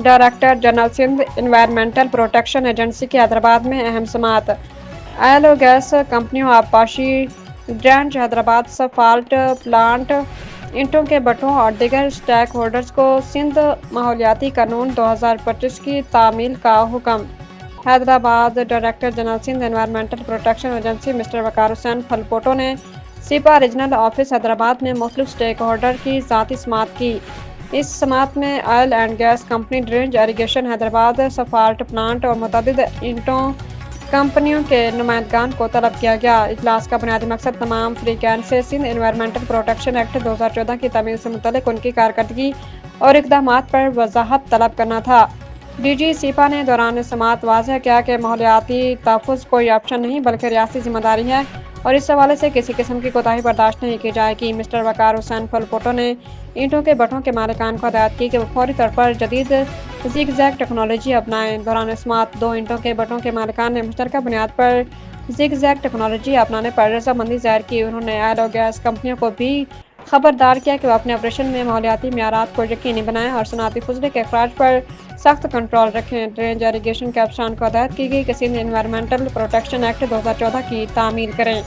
Director general Sindh environmental protection agency की हैदराबाद में अहम समाअत। ऑयल और गैस कंपनियों आबपाशी ड्रेंच हैदराबाद सफाल्ट प्लांट ईंटों के भट्ठों और दीगर स्टेक होल्डर्स को सिंध माहौलियाती कानून 2025 की तामील का हुक्म। Hyderabad director general Sindh environmental protection agency mister Waqar Hussain Phulpoto ने सिपा रीजनल ऑफिस हैदराबाद में मुख्तलिफ स्टेक होल्डर की ज़ाती समाअत की। इस समाअत में ऑयल एंड गैस कंपनी ड्रेंच इरिगेशन हैदराबाद सफाल्ट प्लांट और मुतअद्दिद ईंटों कंपनियों के नुमाइंदगान को तलब किया गया। इजलास का बुनियादी मकसद तमाम फ्रीकैन से सिंध एनवायरमेंटल प्रोटेक्शन एक्ट 2014 की तामील से मुतल्लिक उनकी कारकर्दगी और इक़दामात पर वजाहत तलब करना था। डीजी सिपा ने दौरान समाअत वाज़ेह किया कि माहौलियाती तहफ़्फ़ुज़ कोई ऑप्शन नहीं बल्कि रियासती जिम्मेदारी है और इस हवाले से किसी किस्म की कोताही बर्दाश्त नहीं की जाएगी। मिस्टर वकार हुसैन फलपोटो ने ईंटों के भट्ठों के मालिकान को हदायत की कि वो फौरी तौर पर जदीद ज़िग-ज़ैग टेक्नोलॉजी अपनाएं। दौरान समाअत 2 ईंटों के भट्ठों के मालिकान ने मुश्तरका बुनियाद पर ज़िग-ज़ैग टेक्नोलॉजी अपनाने पर रज़ामंदी ज़ाहिर की। उन्होंने ऑयल और गैस कंपनियों को भी खबरदार किया कि वो अपने ऑपरेशन में माहौलियाती मियारात को यकीनी बनाएं और सनअती फजले के अखराज पर सख्त कंट्रोल रखें। ड्रेंच इरिगेशन के अफसरान को हदायत की गई कि सिंध एनवायरमेंटल प्रोटेक्शन एक्ट 2014 की तामील करें।